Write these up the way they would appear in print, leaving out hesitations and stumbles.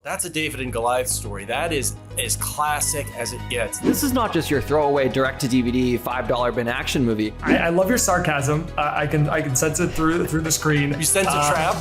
That's a David and Goliath story. That is as classic as it gets. This is not just your throwaway direct-to-DVD $5 bin action movie. I love your sarcasm. I can sense it through the screen. You sense a trap?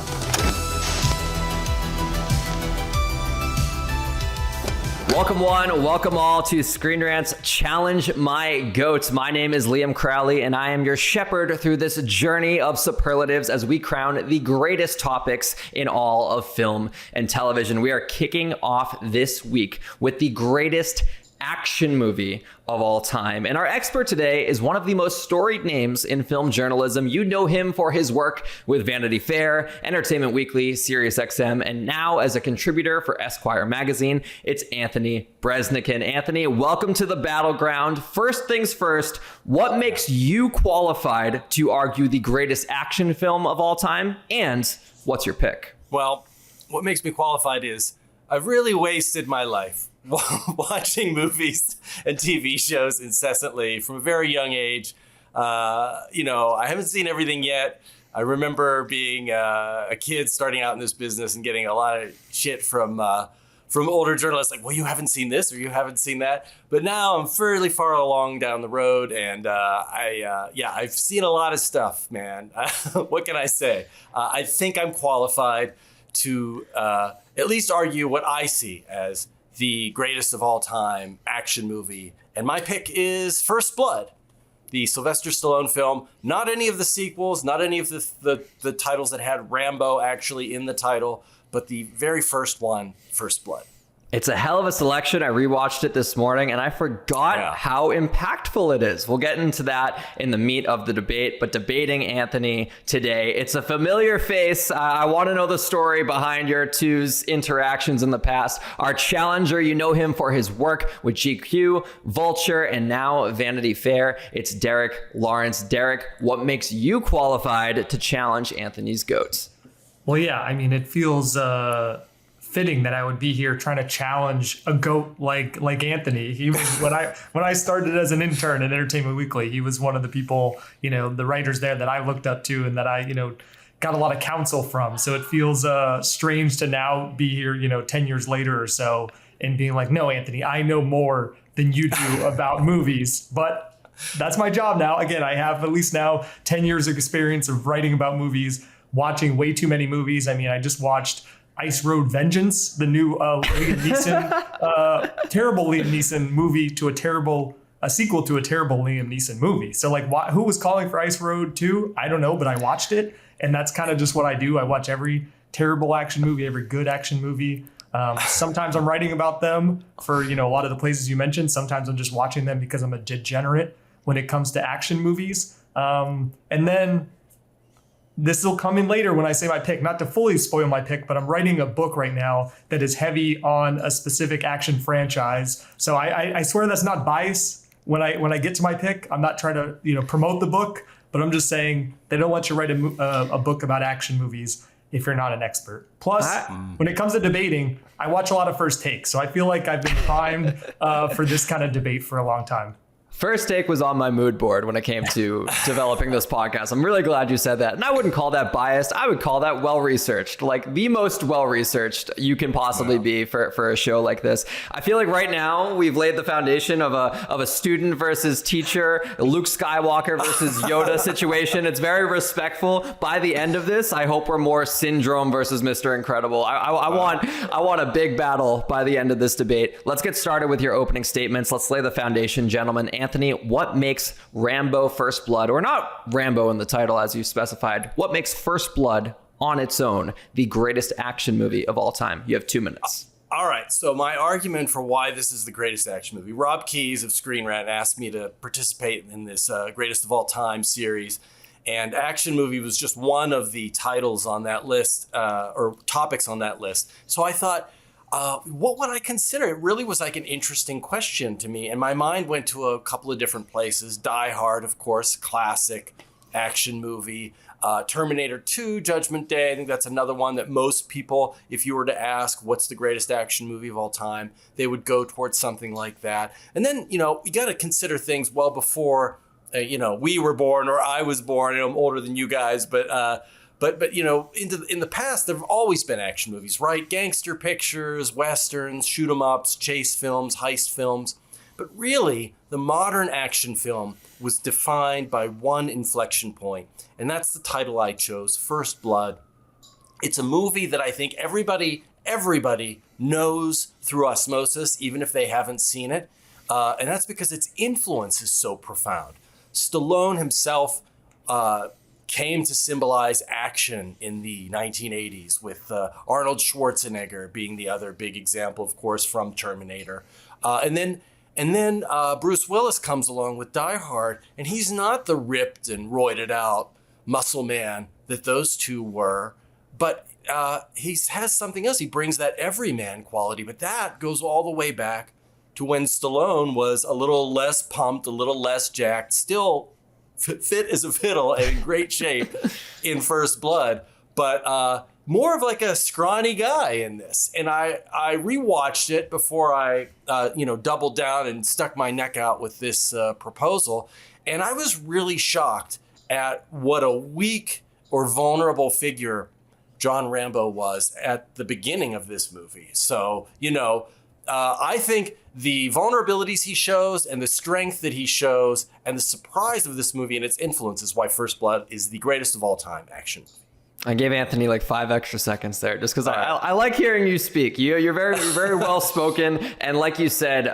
Welcome one, welcome all to ScreenRant's Challenge My Goats. My name is Liam Crowley, and I am your shepherd through this journey of superlatives as we crown the greatest topics in all of film and television. We are kicking off this week with the greatest action movie of all time. And our expert today is one of the most storied names in film journalism. You know him for his work with Vanity Fair, Entertainment Weekly, SiriusXM, and now as a contributor for Esquire magazine, it's Anthony Breznican. Anthony, welcome to the battleground. First things first, what makes you qualified to argue the greatest action film of all time? And what's your pick? Well, what makes me qualified is I've really wasted my life watching movies and TV shows incessantly from a very young age. I haven't seen everything yet. I remember being a kid starting out in this business and getting a lot of shit from older journalists like, well, you haven't seen this or you haven't seen that. But now I'm fairly far along down the road, and I've seen a lot of stuff, man. What can I say? I think I'm qualified to at least argue what I see as the greatest of all time action movie. And my pick is First Blood, the Sylvester Stallone film. Not any of the sequels, not any of the titles that had Rambo actually in the title, but the very first one, First Blood. It's a hell of a selection. I rewatched it this morning and I forgot how impactful it is. We'll get into that in the meat of the debate, but debating Anthony today, it's a familiar face. I want to know the story behind your two's interactions in the past. Our challenger, you know him for his work with GQ, Vulture, and now Vanity Fair. It's Derek Lawrence. Derek, what makes you qualified to challenge Anthony's GOATs? Well, yeah, I mean, it feels fitting that I would be here trying to challenge a GOAT like Anthony. He was when I started as an intern at Entertainment Weekly, he was one of the people, the writers there that I looked up to and that I, got a lot of counsel from. So it feels strange to now be here, 10 years later or so and being like, no, Anthony, I know more than you do about movies, but that's my job now. Again, I have at least now 10 years of experience of writing about movies, watching way too many movies. I mean, I just watched Ice Road Vengeance, the new Liam Neeson, terrible Liam Neeson movie to a sequel to a terrible Liam Neeson movie. So who was calling for Ice Road 2? I don't know, but I watched it. And that's kind of just what I do. I watch every terrible action movie, every good action movie. Sometimes I'm writing about them for, a lot of the places you mentioned. Sometimes I'm just watching them because I'm a degenerate when it comes to action movies. And then this will come in later when I say my pick, not to fully spoil my pick, but I'm writing a book right now that is heavy on a specific action franchise. So I swear that's not bias when I get to my pick. I'm not trying to promote the book, but I'm just saying they don't let you write a book about action movies if you're not an expert. Plus, when it comes to debating, I watch a lot of First Take. So I feel like I've been primed for this kind of debate for a long time. First Take was on my mood board when it came to developing this podcast. I'm really glad you said that. And I wouldn't call that biased. I would call that well-researched, like the most well-researched you can possibly be for a show like this. I feel like right now we've laid the foundation of a student versus teacher, Luke Skywalker versus Yoda situation. It's very respectful. By the end of this, I hope we're more Syndrome versus Mr. Incredible. I want a big battle by the end of this debate. Let's get started with your opening statements. Let's lay the foundation, gentlemen. Anthony, what makes Rambo First Blood, or not Rambo in the title as you specified, what makes First Blood on its own the greatest action movie of all time? You have 2 minutes. All right, so my argument for why this is the greatest action movie, Rob Keyes of ScreenRant asked me to participate in this greatest of all time series, and action movie was just one of the titles on that list, or topics on that list. So I thought, what would I consider? It really was like an interesting question to me. And my mind went to a couple of different places. Die Hard, of course, classic action movie. Terminator 2, Judgment Day. I think that's another one that most people, if you were to ask what's the greatest action movie of all time, they would go towards something like that. And then, you got to consider things well before, we were born or I was born. I'm older than you guys, but But you know, in the past, there have always been action movies, right? Gangster pictures, westerns, shoot 'em ups, chase films, heist films. But really, the modern action film was defined by one inflection point, and that's the title I chose, First Blood. It's a movie that I think everybody knows through osmosis, even if they haven't seen it. And that's because its influence is so profound. Stallone himself came to symbolize action in the 1980s, with Arnold Schwarzenegger being the other big example, of course, from Terminator. And then Bruce Willis comes along with Die Hard, and he's not the ripped and roided out muscle man that those two were, but he has something else. He brings that everyman quality, but that goes all the way back to when Stallone was a little less pumped, a little less jacked, still fit as a fiddle and in great shape in First Blood, but more of like a scrawny guy in this. And I rewatched it before I doubled down and stuck my neck out with this proposal, and I was really shocked at what a weak or vulnerable figure John Rambo was at the beginning of this movie. So, I think the vulnerabilities he shows and the strength that he shows and the surprise of this movie and its influence is why First Blood is the greatest of all time action. I gave Anthony like 5 extra seconds there just because I like hearing you speak. You're very well spoken. And like you said,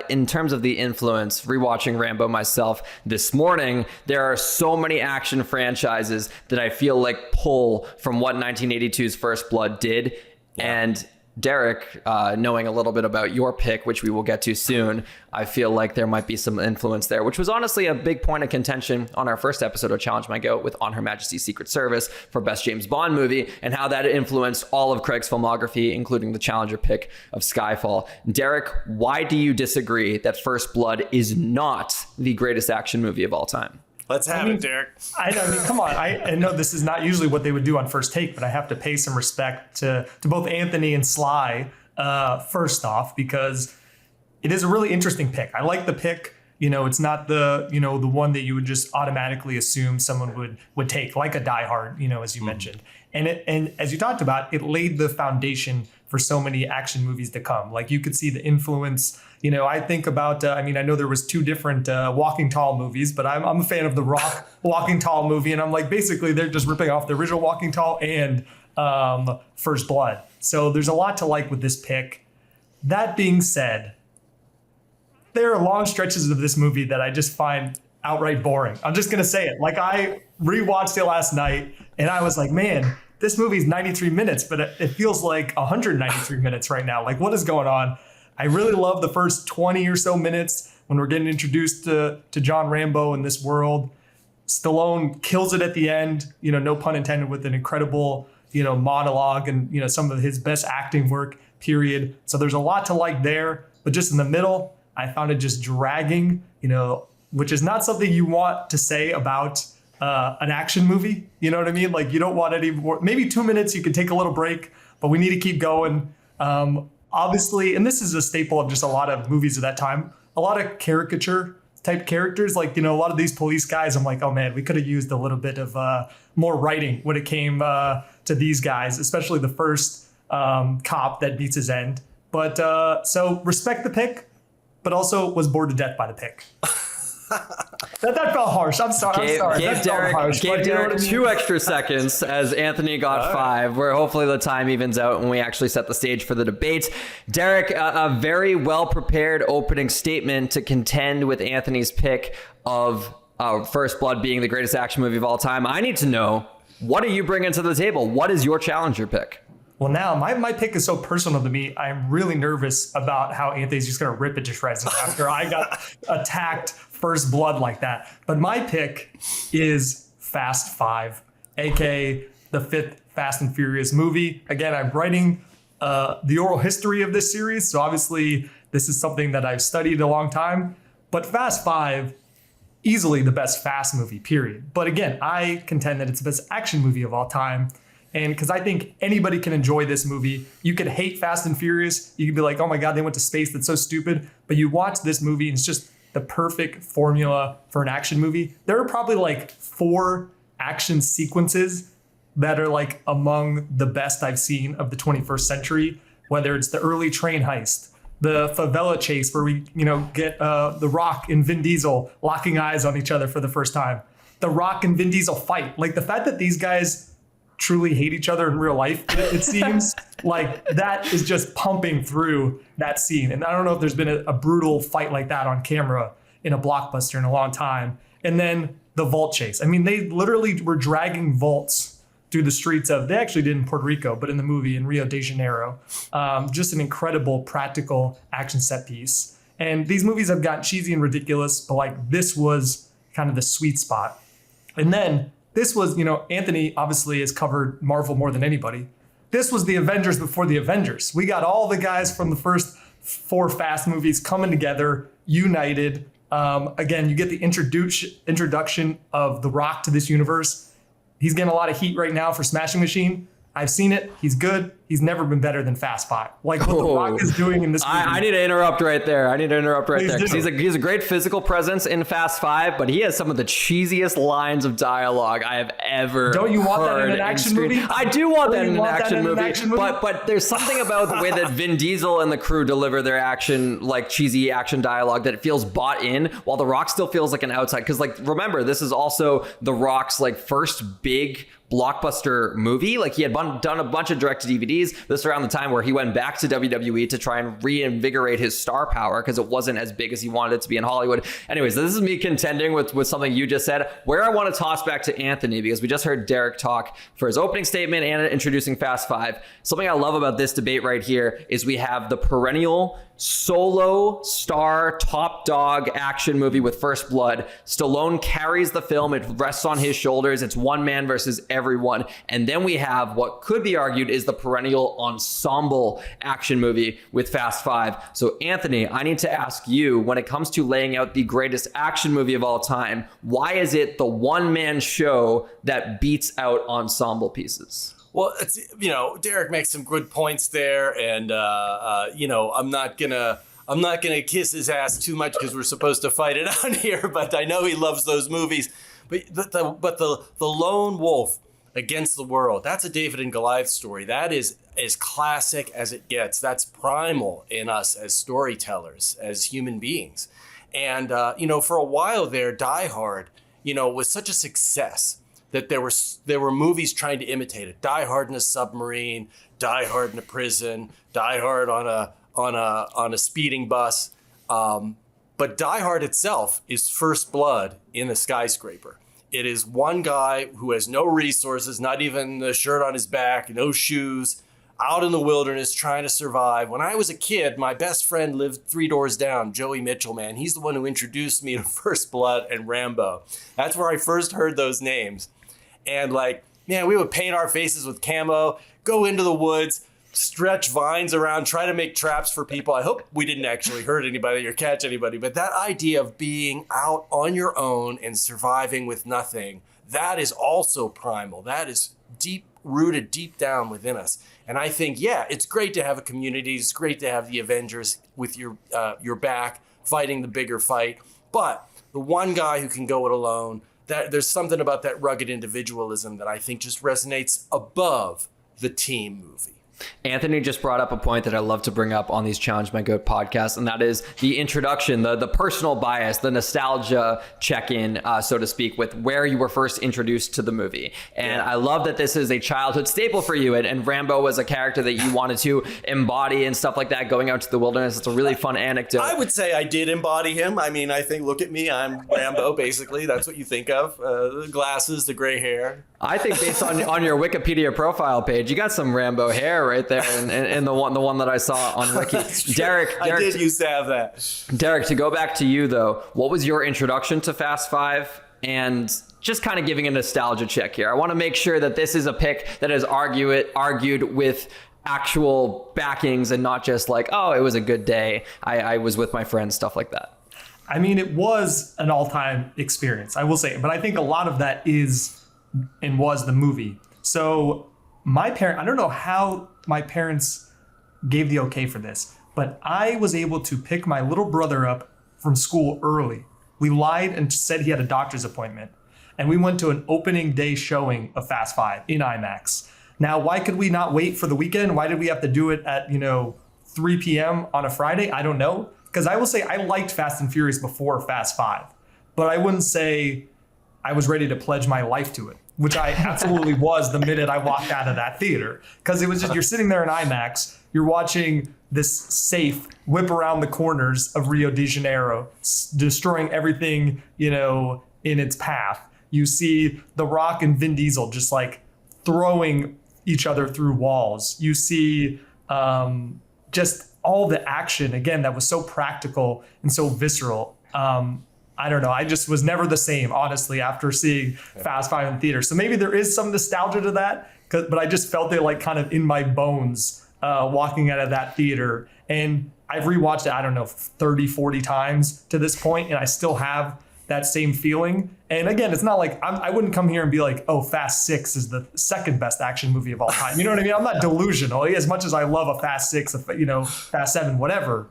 in terms of the influence, rewatching Rambo myself this morning, there are so many action franchises that I feel like pull from what 1982's First Blood did. Yeah. And Derek, knowing a little bit about your pick, which we will get to soon, I feel like there might be some influence there, which was honestly a big point of contention on our first episode of Challenge My Goat with On Her Majesty's Secret Service for Best James Bond Movie, and how that influenced all of Craig's filmography, including the challenger pick of Skyfall. Derek, why do you disagree that First Blood is not the greatest action movie of all time? Let's have it, Derek. I mean, come on. I know this is not usually what they would do on First Take, but I have to pay some respect to both Anthony and Sly first off, because it is a really interesting pick. I like the pick. It's not the one that you would just automatically assume someone would take, like a Die Hard, as you mentioned. And as you talked about, it laid the foundation for so many action movies to come. Like, you could see the influence. I think about, I know there was 2 different Walking Tall movies, but I'm a fan of the Rock Walking Tall movie. And I'm like, basically, they're just ripping off the original Walking Tall and First Blood. So there's a lot to like with this pick. That being said, there are long stretches of this movie that I just find outright boring. I'm just going to say it. Like, I rewatched it last night and I was like, man, this movie is 93 minutes, but it feels like 193 minutes right now. Like, what is going on? I really love the first 20 or so minutes when we're getting introduced to John Rambo in this world. Stallone kills it at the end, no pun intended, with an incredible, monologue and, some of his best acting work, period. So there's a lot to like there. But just in the middle, I found it just dragging, which is not something you want to say about an action movie. You know what I mean? Like, you don't want any more, maybe 2 minutes, you can take a little break, but we need to keep going. Obviously, and this is a staple of just a lot of movies of that time, a lot of caricature type characters, like, a lot of these police guys, I'm like, oh man, we could have used a little bit of more writing when it came to these guys, especially the first cop that beats his end. But so respect the pick, but also was bored to death by the pick. That felt harsh. I'm sorry. Gave Derek 2 extra seconds as Anthony got 5, where hopefully the time evens out when we actually set the stage for the debate. Derek, a very well-prepared opening statement to contend with Anthony's pick of First Blood being the greatest action movie of all time. I need to know, what are you bringing to the table? What is your challenger pick? Well, now my pick is so personal to me. I'm really nervous about how Anthony's just going to rip it to shreds after I got attacked First Blood like that. But my pick is Fast 5, aka the 5th Fast and Furious movie. Again, I'm writing the oral history of this series, so obviously this is something that I've studied a long time. But Fast 5, easily the best Fast movie, period. But again, I contend that it's the best action movie of all time. And because I think anybody can enjoy this movie. You could hate Fast and Furious. You could be like, oh my God, they went to space. That's so stupid. But you watch this movie and it's just the perfect formula for an action movie. There are probably like 4 action sequences that are like among the best I've seen of the 21st century, whether it's the early train heist, the favela chase where we, get The Rock and Vin Diesel locking eyes on each other for the first time. The Rock and Vin Diesel fight. Like the fact that these guys truly hate each other in real life, it seems like that is just pumping through that scene. And I don't know if there's been a brutal fight like that on camera in a blockbuster in a long time. And then the vault chase. I mean, they literally were dragging vaults through the streets of, they actually did in Puerto Rico, but in the movie in Rio de Janeiro. Just an incredible practical action set piece. And these movies have gotten cheesy and ridiculous, but like this was kind of the sweet spot. And then this was, Anthony obviously has covered Marvel more than anybody. This was the Avengers before the Avengers. We got all the guys from the first 4 Fast movies coming together, united. Again, you get the introduction of The Rock to this universe. He's getting a lot of heat right now for Smashing Machine. I've seen it. He's good. He's never been better than Fast 5. Like what The Rock is doing in this movie. I need to interrupt right there. Because he's a great physical presence in Fast 5, but he has some of the cheesiest lines of dialogue I have ever heard. Don't you want that in an action movie? I do want that in an action movie. But there's something about the way that Vin Diesel and the crew deliver their action, like cheesy action dialogue, that it feels bought in, while The Rock still feels like an outside. Because like remember, this is also The Rock's like first big blockbuster movie. Like he had done a bunch of direct to DVDs. This around the time where he went back to WWE to try and reinvigorate his star power because it wasn't as big as he wanted it to be in Hollywood. Anyways, this is me contending with something you just said. Where I want to toss back to Anthony, because we just heard Derek talk for his opening statement and introducing Fast 5. Something I love about this debate right here is we have the perennial solo star top dog action movie with First Blood. Stallone carries the film. It rests on his shoulders. It's one man versus everyone. And then we have what could be argued is the perennial ensemble action movie with Fast 5. So Anthony, I need to ask you, when it comes to laying out the greatest action movie of all time, why is it the one man show that beats out ensemble pieces? Well, it's, Derek makes some good points there, and I'm not gonna kiss his ass too much because we're supposed to fight it out here. But I know he loves those movies. But the lone wolf against the world, that's a David and Goliath story. That is as classic as it gets. That's primal in us as storytellers, as human beings. And for a while there, Die Hard, was such a success that there were movies trying to imitate it. Die Hard in a submarine, Die Hard in a prison, Die Hard on a speeding bus. But Die Hard itself is First Blood in a skyscraper. It is one guy who has no resources, not even a shirt on his back, no shoes, out in the wilderness trying to survive. When I was a kid, my best friend lived 3 doors down, Joey Mitchell, man. He's the one who introduced me to First Blood and Rambo. That's where I first heard those names. And we would paint our faces with camo, go into the woods, stretch vines around, try to make traps for people. I hope we didn't actually hurt anybody or catch anybody. But that idea of being out on your own and surviving with nothing, that is also primal. That is rooted deep down within us. And I think, it's great to have a community. It's great to have the Avengers with your back, fighting the bigger fight. But the one guy who can go it alone, there's something about that rugged individualism that I think just resonates above the team movie. Anthony just brought up a point that I love to bring up on these Challenge My Goat podcasts, and that is the introduction, the personal bias, the nostalgia check-in, so to speak, with where you were first introduced to the movie. And I love that this is a childhood staple for you, and Rambo was a character that you wanted to embody and stuff like that, going out to the wilderness. It's a really fun anecdote. I would say I did embody him. I mean, I think, look at me, I'm Rambo, basically. That's what you think of. The glasses, the gray hair. I think based on your Wikipedia profile page, you got some Rambo hair right there in the one that I saw on Wiki. Derek, I did used to have that. Derek, to go back to you though, what was your introduction to Fast 5? And just kind of giving a nostalgia check here. I want to make sure that this is a pick that is argued with actual backings and not just like, oh, it was a good day, I was with my friends, stuff like that. I mean, it was an all-time experience, I will say, but I think a lot of that is and was the movie. So I don't know how my parents gave the okay for this, but I was able to pick my little brother up from school early. We lied and said he had a doctor's appointment. and we went to an opening day showing of Fast 5 in IMAX. Now, why could we not wait for the weekend? Why did we have to do it at, 3 p.m. on a Friday? I don't know. Because I will say I liked Fast and Furious before Fast 5, but I wouldn't say I was ready to pledge my life to it, which I absolutely was the minute I walked out of that theater. Because it was just, you're sitting there in IMAX, you're watching this safe whip around the corners of Rio de Janeiro, destroying everything, in its path. You see The Rock and Vin Diesel just like throwing each other through walls. You see just all the action, again, that was so practical and so visceral. I don't know. I just was never the same, honestly, after seeing Fast 5 in theater. So maybe there is some nostalgia to that, but I just felt it like kind of in my bones walking out of that theater. And I've rewatched it, I don't know, 30, 40 times to this point, and I still have that same feeling. And again, it's not like I wouldn't come here and be like, oh, Fast 6 is the second best action movie of all time. You know what I mean? I'm not delusional. As much as I love a Fast 6, Fast 7, whatever,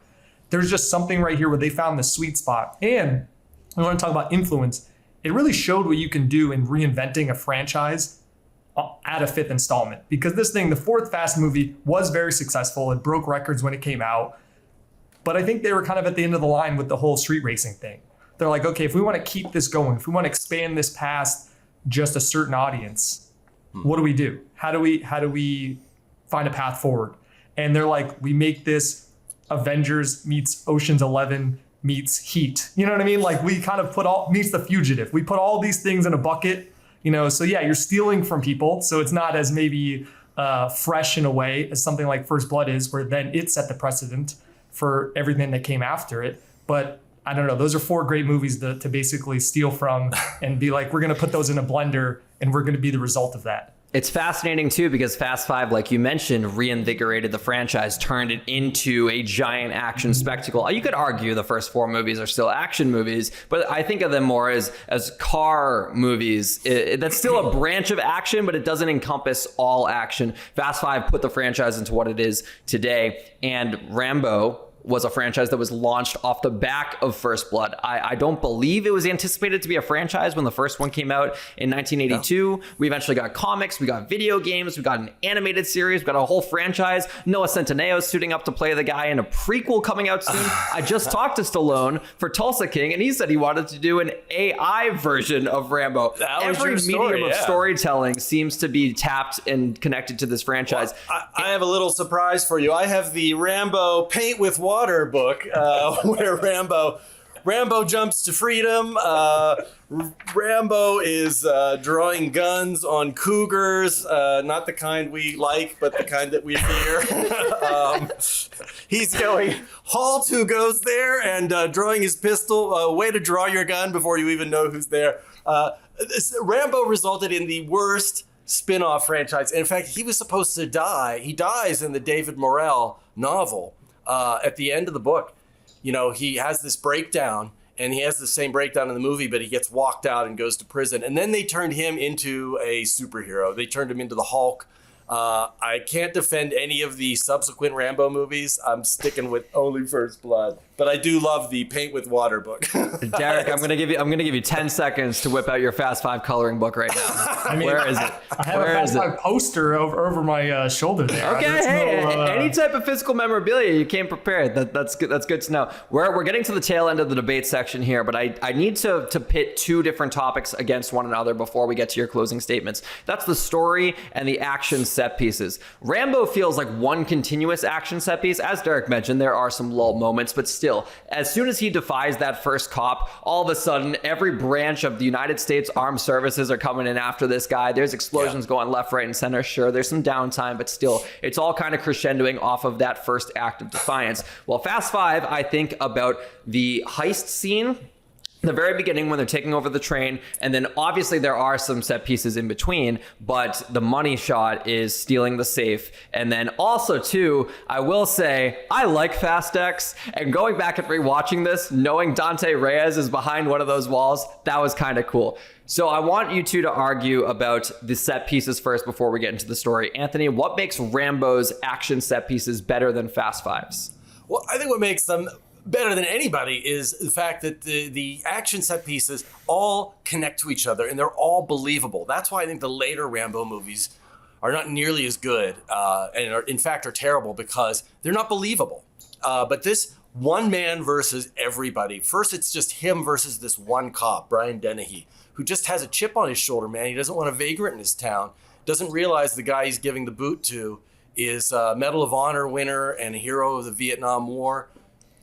there's just something right here where they found the sweet spot. And I want to talk about influence. It really showed what you can do in reinventing a franchise at a fifth installment. Because this thing, the fourth Fast movie, was very successful. It broke records when it came out. But I think they were kind of at the end of the line with the whole street racing thing. They're like, okay, if we want to keep this going, if we want to expand this past just a certain audience, what do we do? How do we find a path forward? And they're like, we make this Avengers meets Ocean's 11 meets Heat. You know what I mean? Like, we kind of put meets The Fugitive. We put all these things in a bucket, so yeah, you're stealing from people. So it's not as maybe fresh in a way as something like First Blood is, where then it set the precedent for everything that came after it. But I don't know. Those are 4 great movies to basically steal from and be like, we're going to put those in a blender and we're going to be the result of that. It's fascinating, too, because Fast 5, like you mentioned, reinvigorated the franchise, turned it into a giant action spectacle. You could argue the first 4 movies are still action movies, but I think of them more as car movies. That's still a branch of action, but it doesn't encompass all action. Fast 5 put the franchise into what it is today, and Rambo was a franchise that was launched off the back of First Blood. I don't believe it was anticipated to be a franchise when the first one came out in 1982. No. We eventually got comics, we got video games, we got an animated series, we got a whole franchise. Noah Centineo suiting up to play the guy in a prequel coming out soon. I just talked to Stallone for Tulsa King, and he said he wanted to do an AI version of Rambo. Every medium of storytelling seems to be tapped and connected to this franchise. Well, I have a little surprise for you. I have the Rambo Paint with Water book where Rambo jumps to freedom. Rambo is drawing guns on cougars, not the kind we like, but the kind that we fear. He's going, Halt, who goes there, and drawing his pistol. Way to draw your gun before you even know who's there. Rambo resulted in the worst spin-off franchise. In fact, he was supposed to die. He dies in the David Morrell novel. At the end of the book, he has this breakdown, and he has the same breakdown in the movie, but he gets walked out and goes to prison. And then they turned him into a superhero. They turned him into the Hulk. I can't defend any of the subsequent Rambo movies. I'm sticking with only First Blood, but I do love the Paint with Water book. Derek, I'm gonna give you 10 seconds to whip out your Fast 5 coloring book right now. Where is it? I have a Fast 5 poster over my shoulder there. Okay, any type of physical memorabilia, you came prepared. That's good. That's good to know. We're getting to the tail end of the debate section here, but I need to pit 2 different topics against one another before we get to your closing statements. That's the story and the action set pieces. Rambo feels like one continuous action set piece. As Derek mentioned, there are some lull moments, but still, as soon as he defies that first cop, all of a sudden, every branch of the United States Armed Services are coming in after this guy. There's explosions going left, right, and center. Sure, there's some downtime, but still, it's all kind of crescendoing off of that first act of defiance. Well, Fast 5, I think about the heist scene, the very beginning when they're taking over the train, and then obviously there are some set pieces in between, but the money shot is stealing the safe. And then also too, I will say I like Fast X, and going back and rewatching this, knowing Dante Reyes is behind one of those walls, that was kind of cool. So I want you two to argue about the set pieces first before we get into the story. Anthony, what makes Rambo's action set pieces better than Fast Five's? Well, I think what makes them better than anybody is the fact that the action set pieces all connect to each other and they're all believable. That's why I think the later Rambo movies are not nearly as good and are, in fact, are terrible because they're not believable. But this one man versus everybody. First, it's just him versus this one cop, Brian Dennehy, who just has a chip on his shoulder, man. He doesn't want a vagrant in his town. Doesn't realize the guy he's giving the boot to is a Medal of Honor winner and a hero of the Vietnam War.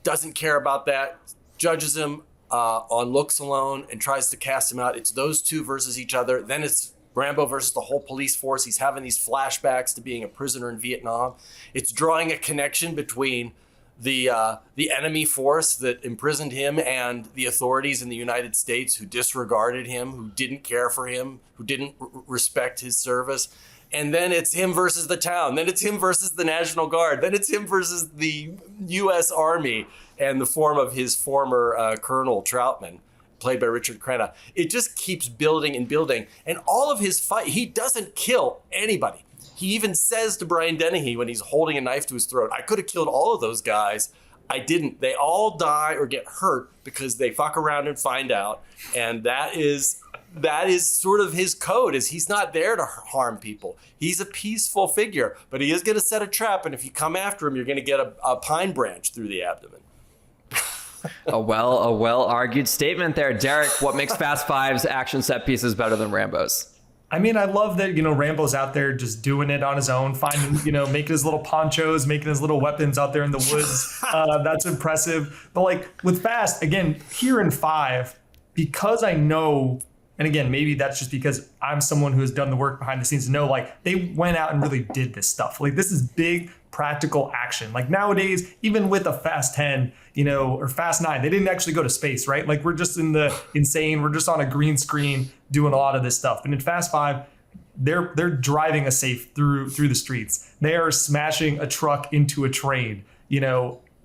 Doesn't care about that. Judges him on looks alone and tries to cast him out. It's those two versus each other. Then it's Rambo versus the whole police force. He's having these flashbacks to being a prisoner in Vietnam. It's drawing a connection between the enemy force that imprisoned him and the authorities in the United States who disregarded him, who didn't care for him, who didn't respect his service. And then it's him versus the town. Then it's him versus the National Guard. Then it's him versus the U.S. Army and the form of his former Colonel Troutman, played by Richard Crenna. It just keeps building and building. And all of his fight, he doesn't kill anybody. He even says to Brian Dennehy when he's holding a knife to his throat, I could have killed all of those guys. I didn't. They all die or get hurt because they fuck around and find out. And that is sort of his code, is he's not there to harm people. He's a peaceful figure, but he is going to set a trap. And if you come after him, you're going to get a pine branch through the abdomen. A well argued statement there. Derek, what makes Fast Five's action set pieces better than Rambo's? I mean, I love that, Rambo's out there just doing it on his own, finding, making his little ponchos, making his little weapons out there in the woods. That's impressive. But like with Fast, again, here in 5, because I know, and again, maybe that's just because I'm someone who has done the work behind the scenes to know, like, they went out and really did this stuff. Like, this is big practical action. Like nowadays, even with a Fast 10, or Fast 9, they didn't actually go to space, right? Like we're just in the insane, we're just on a green screen doing a lot of this stuff. But in Fast 5, they're driving a safe through the streets. They are smashing a truck into a train.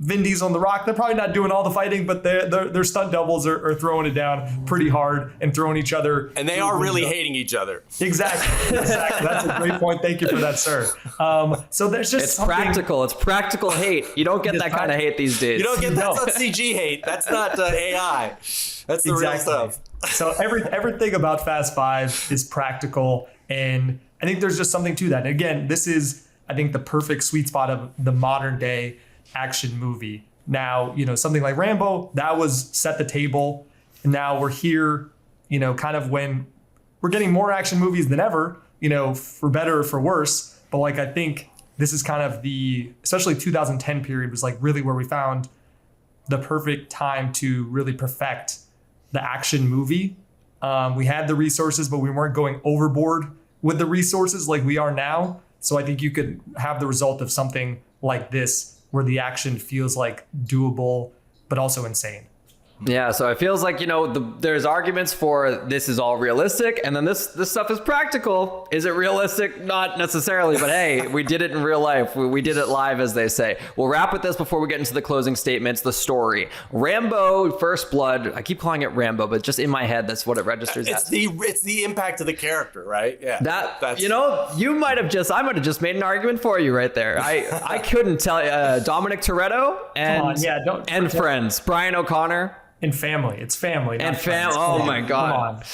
Vin Diesel and The Rock, they're probably not doing all the fighting, but their stunt doubles are throwing it down pretty hard and throwing each other. And they are really hating each other. Exactly. That's a great point. Thank you for that, sir. So there's just It's practical. It's practical hate. You don't get that kind of hate these days. You don't get that's not CG hate. That's not AI. That's the real stuff. So everything about Fast 5 is practical. And I think there's just something to that. And again, this is, I think, the perfect sweet spot of the modern day action movie. Now, something like Rambo, that was set the table. And now we're here, kind of when we're getting more action movies than ever, for better or for worse. But like, I think this is kind of especially 2010 period was like really where we found the perfect time to really perfect the action movie. We had the resources, but we weren't going overboard with the resources like we are now. So I think you could have the result of something like this, where the action feels like doable, but also insane. Yeah, so it feels like, there's arguments for this is all realistic, and then this stuff is practical. Is it realistic? Not necessarily, but hey, we did it in real life. We did it live, as they say. We'll wrap with this before we get into the closing statements, the story. Rambo, First Blood, I keep calling it Rambo, but just in my head, that's what it registers as. It's the impact of the character, right? Yeah. That's I might have just made an argument for you right there. I couldn't tell you. Dominic Toretto and friends. Brian O'Connor. And family. It's family. And family. Oh my God.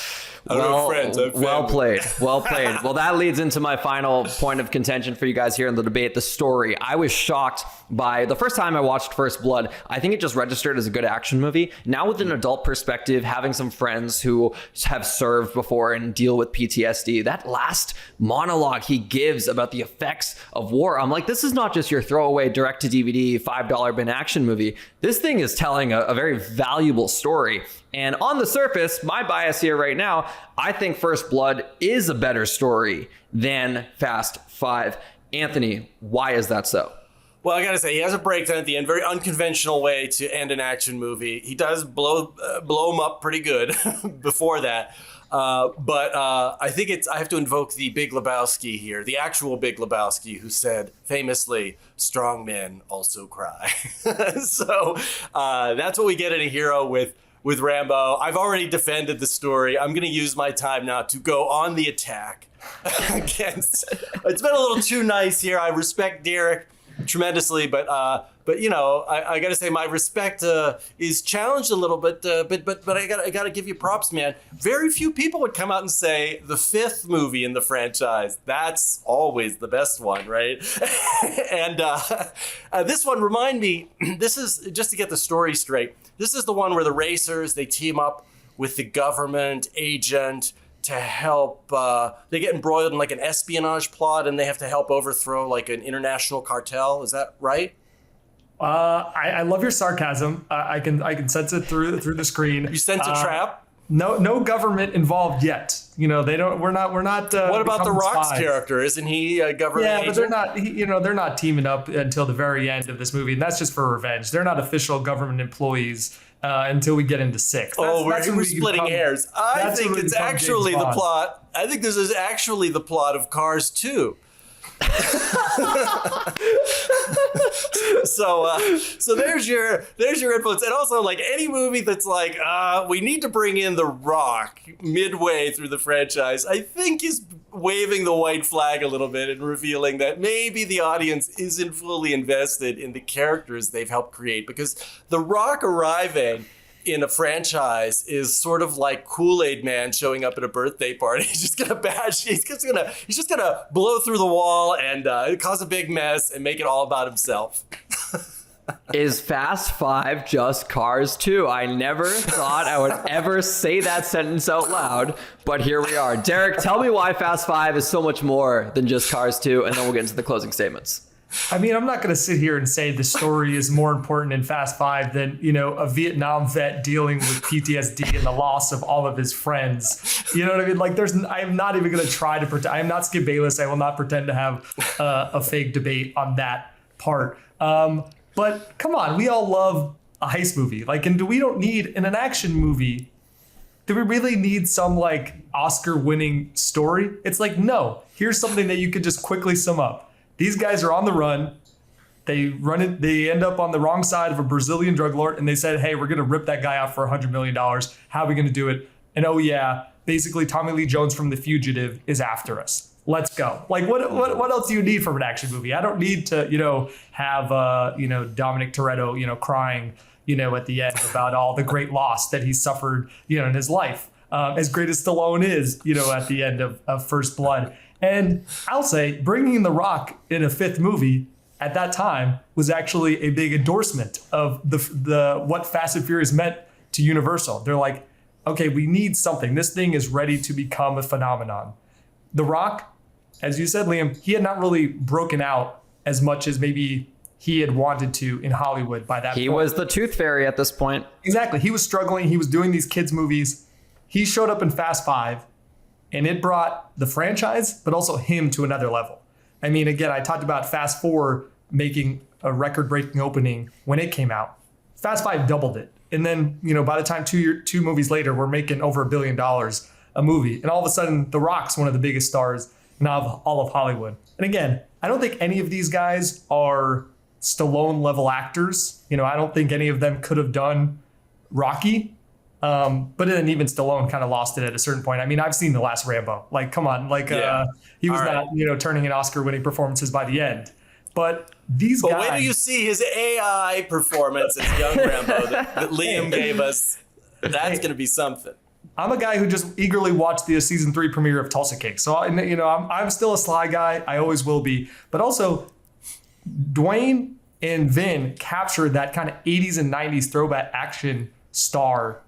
Well played. Well played. Well, that leads into my final point of contention for you guys here in the debate, the story. I was shocked by the first time I watched First Blood. I think it just registered as a good action movie. Now with an adult perspective, having some friends who have served before and deal with PTSD, that last monologue he gives about the effects of war, I'm like, this is not just your throwaway direct to DVD $5 bin action movie. This thing is telling a very valuable story. And on the surface, my bias here right now, I think First Blood is a better story than Fast 5. Anthony, why is that so? Well, I gotta say, he has a breakdown at the end, very unconventional way to end an action movie. He does blow him up pretty good before that. But I think I have to invoke the Big Lebowski here, the actual Big Lebowski, who said famously, strong men also cry. So that's what we get in a hero with Rambo. I've already defended the story. I'm going to use my time now to go on the attack against. It's been a little too nice here. I respect Derek tremendously, but you know, I got to say my respect is challenged a little bit, but I got to give you props, man. Very few people would come out and say the fifth movie in the franchise, that's always the best one, right? And this one, remind me, this is, just to get the story straight, this is the one where the racers, they team up with the government agent to help, they get embroiled in like an espionage plot and they have to help overthrow like an international cartel. Is that right? I love your sarcasm. I can sense it through the screen. You sense a trap? No government involved yet. You know, they don't. We're not. What about the Rock's spies. character? Isn't he a government agent? But they're not. They're not teaming up until the very end of this movie, and that's just for revenge. They're not official government employees until we get into 6. We're splitting hairs. I think it's actually the plot. I think this is actually the plot of Cars 2. So there's your influence. And also, like, any movie that's like we need to bring in The Rock midway through the franchise, I think is waving the white flag a little bit and revealing that maybe the audience isn't fully invested in the characters they've helped create, because The Rock arriving in a franchise is sort of like Kool-Aid Man showing up at a birthday party. He's just gonna blow through the wall and cause a big mess and make it all about himself. Is Fast 5 just Cars 2? I never thought I would ever say that sentence out loud, but here we are. Derek, tell me why Fast 5 is so much more than just Cars 2, and then we'll get into the closing statements. I mean, I'm not going to sit here and say the story is more important in Fast 5 than, a Vietnam vet dealing with PTSD and the loss of all of his friends. You know what I mean? Like, I'm not even going to try to pretend. I'm not Skip Bayless. I will not pretend to have a fake debate on that part. But come on, we all love a heist movie. Like, and we don't need in an action movie. Do we really need some like Oscar-winning story? It's like, no. Here's something that you could just quickly sum up. These guys are on the run. They end up on the wrong side of a Brazilian drug lord, and they said, hey, we're going to rip that guy out for $100 million. How are we going to do it? And oh yeah, basically Tommy Lee Jones from The Fugitive is after us. Let's go. Like, what else do you need from an action movie? I don't need to, have Dominic Toretto, crying, at the end about all the great loss that he suffered, in his life. As great as Stallone is, at the end of First Blood. And I'll say bringing The Rock in a 5th movie at that time was actually a big endorsement of the what Fast and Furious meant to Universal. They're like, okay, we need something. This thing is ready to become a phenomenon. The Rock, as you said, Liam, he had not really broken out as much as maybe he had wanted to in Hollywood by that point. He was the Tooth Fairy at this point. Exactly. He was struggling. He was doing these kids' movies. He showed up in Fast 5. And it brought the franchise, but also him to another level. I mean, again, I talked about Fast 4 making a record-breaking opening when it came out. Fast 5 doubled it. And then, by the time two movies later, we're making over $1 billion a movie. And all of a sudden, The Rock's one of the biggest stars in all of Hollywood. And again, I don't think any of these guys are Stallone-level actors. I don't think any of them could have done Rocky. But then even Stallone kind of lost it at a certain point. I mean, I've seen the last Rambo. Like, come on. Like, he was not, turning in Oscar-winning performances by the end. But these guys... But wait till you see his AI performance as young Rambo that Liam gave us. That's going to be something. I'm a guy who just eagerly watched the season 3 premiere of Tulsa King. So, I'm still a Sly guy. I always will be. But also, Dwayne and Vin captured that kind of 80s and 90s throwback action star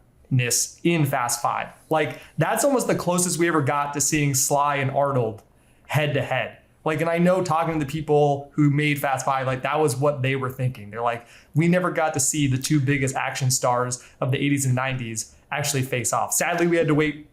in Fast 5. Like, that's almost the closest we ever got to seeing Sly and Arnold head to head. Like, and I know talking to the people who made Fast 5, like, that was what they were thinking. They're like, we never got to see the 2 biggest action stars of the 80s and 90s actually face off. Sadly, we had to wait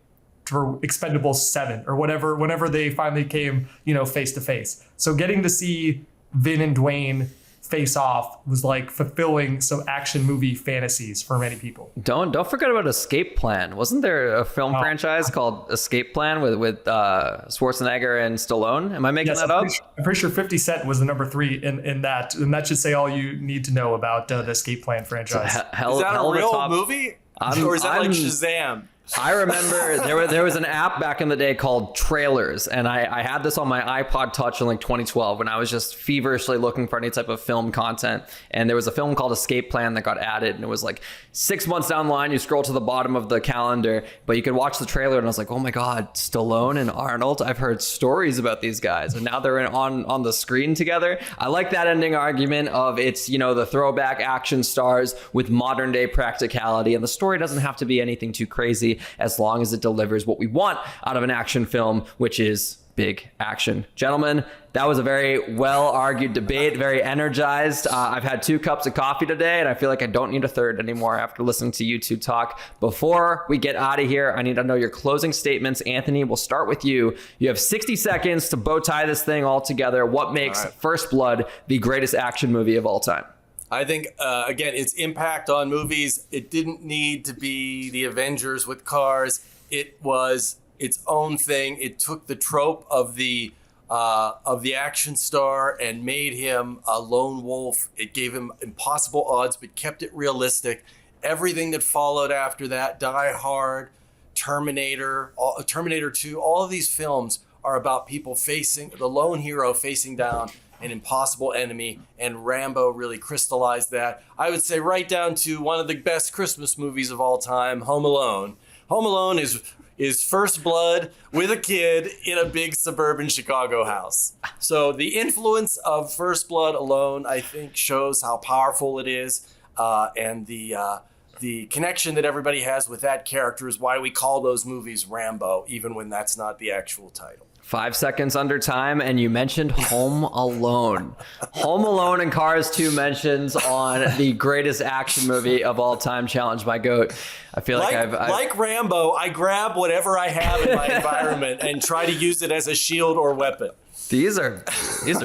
for Expendables 7 or whatever, whenever they finally came, face to face. So getting to see Vin and Dwayne face off was like fulfilling some action movie fantasies for many people. Don't forget about Escape Plan. Wasn't there a film franchise called Escape Plan with Schwarzenegger and Stallone? Am I making that up? I'm pretty sure 50 Cent was the number 3 in that, and that should say all you need to know about the Escape Plan franchise. Is that a real movie? Or is that like Shazam? I remember there was an app back in the day called Trailers, and I had this on my iPod Touch in like 2012 when I was just feverishly looking for any type of film content. And there was a film called Escape Plan that got added, and it was like 6 months down the line. You scroll to the bottom of the calendar, but you could watch the trailer, and I was like, oh my God, Stallone and Arnold. I've heard stories about these guys, and now they're on the screen together. I like that ending argument of it's, the throwback action stars with modern day practicality, and the story doesn't have to be anything too crazy as long as it delivers what we want out of an action film, which is big action. Gentlemen, that was a very well argued debate, very energized. I've had 2 cups of coffee today, and I feel like I don't need a third anymore after listening to you two talk. Before we get out of here, I need to know your closing statements. Anthony, we'll start with you. You have 60 seconds to bow tie this thing all together. What makes First Blood the greatest action movie of all time? I think, again, its impact on movies, it didn't need to be the Avengers with cars. It was its own thing. It took the trope of the action star and made him a lone wolf. It gave him impossible odds, but kept it realistic. Everything that followed after that, Die Hard, Terminator 2, all of these films are about people facing, the lone hero facing down an impossible enemy, and Rambo really crystallized that. I would say right down to one of the best Christmas movies of all time, Home Alone. Home Alone is First Blood with a kid in a big suburban Chicago house. So the influence of First Blood alone, I think, shows how powerful it is, and the connection that everybody has with that character is why we call those movies Rambo, even when that's not the actual title. 5 seconds under time, and you mentioned Home Alone. Home Alone and Cars 2 mentions on the greatest action movie of all time, challenged by GOAT. I feel like I've like Rambo, I grab whatever I have in my environment and try to use it as a shield or weapon. These are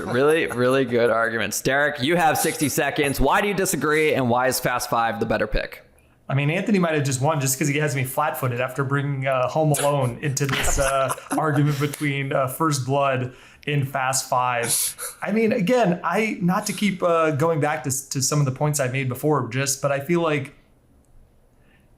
really, really good arguments. Derek, you have 60 seconds. Why do you disagree, and why is Fast 5 the better pick? I mean, Anthony might have just won just because he has me flat-footed after bringing Home Alone into this argument between First Blood and Fast 5. I mean, again, not to keep going back to some of the points I made before, but I feel like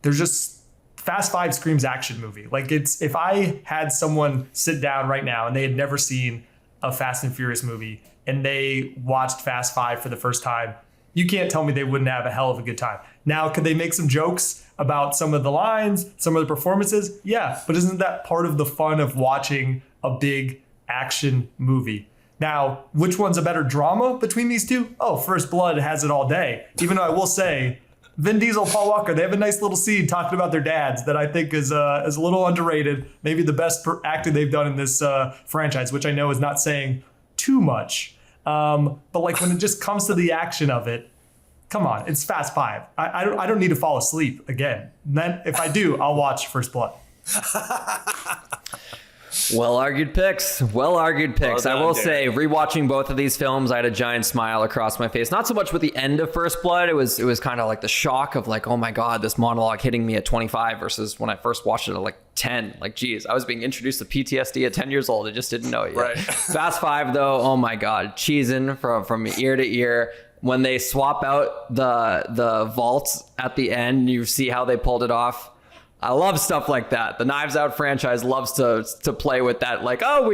there's just Fast 5 screams action movie. Like, if I had someone sit down right now and they had never seen a Fast and Furious movie and they watched Fast 5 for the first time, you can't tell me they wouldn't have a hell of a good time. Now, could they make some jokes about some of the lines, some of the performances? Yeah, but isn't that part of the fun of watching a big action movie? Now, which one's a better drama between these two? Oh, First Blood has it all day. Even though I will say, Vin Diesel, Paul Walker, they have a nice little scene talking about their dads that I think is a little underrated. Maybe the best acting they've done in this franchise, which I know is not saying too much. But like when it just comes to the action of it, come on, it's Fast 5. I don't need to fall asleep again. And then if I do, I'll watch First Blood. Well argued picks. Well argued picks. Well done, I will Derek. say, rewatching both of these films, I had a giant smile across my face. Not so much with the end of First Blood. It was kind of like the shock of like, oh my God, this monologue hitting me at 25 versus when I first watched it at like 10. Like, geez, I was being introduced to PTSD at 10 years old. I just didn't know it yet. Right. Fast 5 though, oh my God, cheesing from ear to ear. When they swap out the vaults at the end, you see how they pulled it off. I love stuff like that. The Knives Out franchise loves to play with that. Like, oh,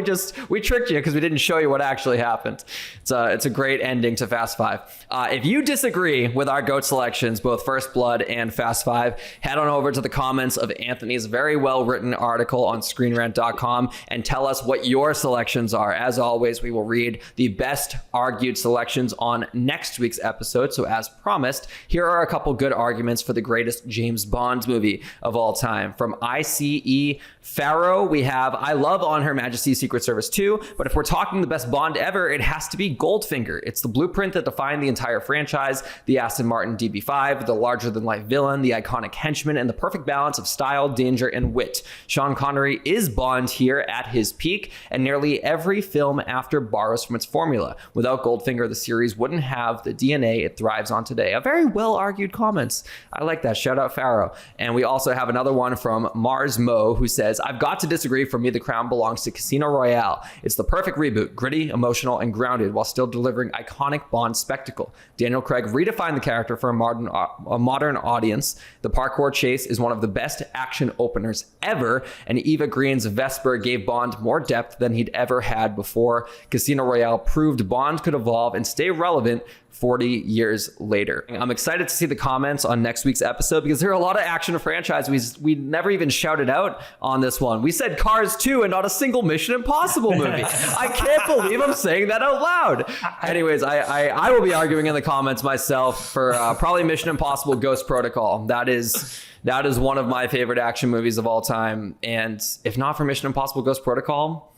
we tricked you because we didn't show you what actually happened. It's a great ending to Fast 5. If you disagree with our GOAT selections, both First Blood and Fast 5, head on over to the comments of Anthony's very well written article on ScreenRant.com and tell us what your selections are. As always, we will read the best argued selections on next week's episode. So as promised, here are a couple good arguments for the greatest James Bond movie of all time. From ICE Pharaoh, we have, I love On Her Majesty's Secret Service 2, but if we're talking the best Bond ever, it has to be Goldfinger. It's the blueprint that defined the entire franchise, the Aston Martin DB5, the larger-than-life villain, the iconic henchman, and the perfect balance of style, danger, and wit. Sean Connery is Bond here at his peak, and nearly every film after borrows from its formula. Without Goldfinger, the series wouldn't have the DNA it thrives on today. A very well-argued comments. I like that. Shout out Pharaoh. And we also have another another one from Mars Mo, who says, I've got to disagree. For me, The Crown belongs to Casino Royale. It's the perfect reboot, gritty, emotional, and grounded while still delivering iconic Bond spectacle. Daniel Craig redefined the character for a modern audience. The parkour chase is one of the best action openers ever, and Eva Green's Vesper gave Bond more depth than he'd ever had before. Casino Royale proved Bond could evolve and stay relevant 40 years later. I'm excited to see the comments on next week's episode because there are a lot of action franchises we never even shouted out on this one. We said Cars 2 and not a single Mission Impossible movie. I can't believe I'm saying that out loud. Anyways, I will be arguing in the comments myself for probably Mission Impossible Ghost Protocol. That is one of my favorite action movies of all time. And if not for Mission Impossible Ghost Protocol,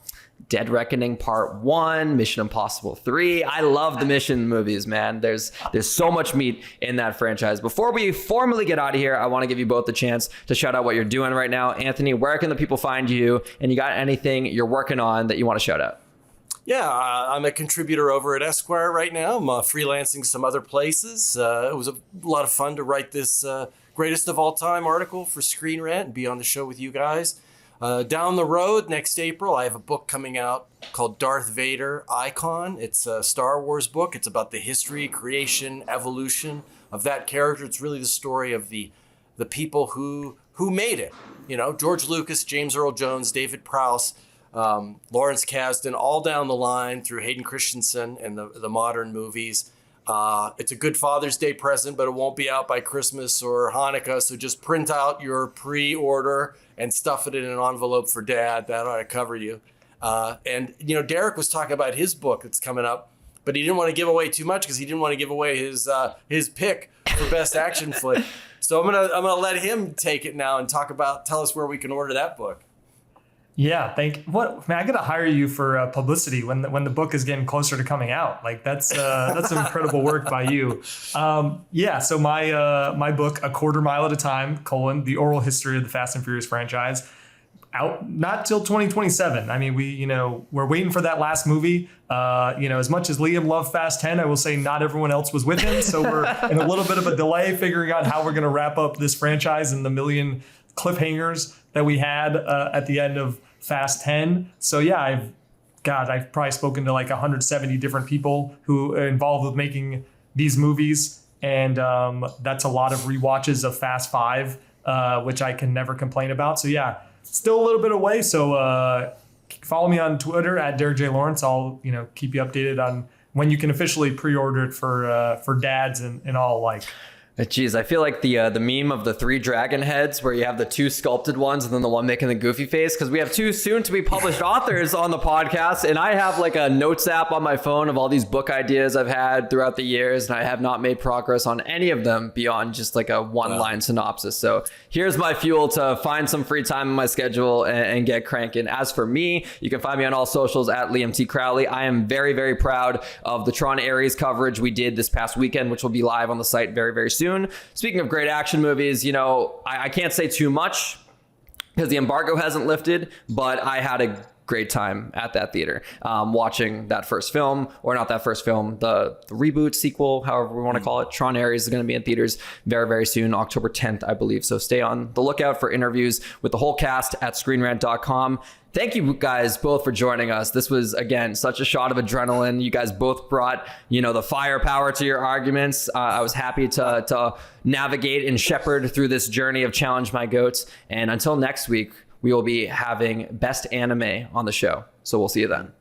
Dead Reckoning Part 1, Mission Impossible 3. I love the Mission movies, man. There's so much meat in that franchise. Before we formally get out of here, I want to give you both the chance to shout out what you're doing right now. Anthony, where can the people find you? And you got anything you're working on that you want to shout out? Yeah, I'm a contributor over at Esquire right now. I'm freelancing some other places. It was a lot of fun to write this greatest of all time article for ScreenRant and be on the show with you guys. Down the road, next April, I have a book coming out called Darth Vader Icon. It's a Star Wars book. It's about the history, creation, evolution of that character. It's really the story of the people who made it. You know, George Lucas, James Earl Jones, David Prowse, Lawrence Kasdan, all down the line through Hayden Christensen and the modern movies. It's a good Father's Day present, but it won't be out by Christmas or Hanukkah. So just print out your pre-order and stuff it in an envelope for Dad. That ought to cover you. And, you know, Derek was talking about his book that's coming up, but he didn't want to give away too much because he didn't want to give away his pick for best action flick. So I'm gonna let him take it now and tell us where we can order that book. Yeah, I gotta hire you for publicity when the book is getting closer to coming out. Like that's some incredible work by you. So my book, A Quarter Mile at a Time: The Oral History of the Fast and Furious franchise, out not till 2027. I mean, we're waiting for that last movie. As much as Liam loved Fast 10, I will say not everyone else was with him, so we're in a little bit of a delay figuring out how we're gonna wrap up this franchise and the million cliffhangers that we had at the end of Fast 10. So yeah, I've probably spoken to like 170 different people who are involved with making these movies. And that's a lot of rewatches of Fast 5, which I can never complain about. So yeah, still a little bit away. So follow me on Twitter at Derek J. Lawrence. I'll keep you updated on when you can officially pre-order it for dads and all alike. Geez, I feel like the meme of the 3 dragon heads where you have the 2 sculpted ones and then the one making the goofy face, because we have 2 soon to be published authors on the podcast, and I have like a notes app on my phone of all these book ideas I've had throughout the years, and I have not made progress on any of them beyond just like a one-line synopsis. So here's my fuel to find some free time in my schedule and get cranking. As for me, you can find me on all socials at Liam T. Crowley. I am very, very proud of the Tron Ares coverage we did this past weekend, which will be live on the site very, very soon. Speaking of great action movies, I can't say too much because the embargo hasn't lifted, but I had a great time at that theater watching that first film, or not that first film, the reboot, sequel, however we want to call it. Tron Ares is going to be in theaters very, very soon, October 10th, I believe. So stay on the lookout for interviews with the whole cast at ScreenRant.com. Thank you guys both for joining us. This was, again, such a shot of adrenaline. You guys both brought, the firepower to your arguments. I was happy to navigate and shepherd through this journey of Challenge My Goats. And until next week, we will be having Best Anime on the show. So we'll see you then.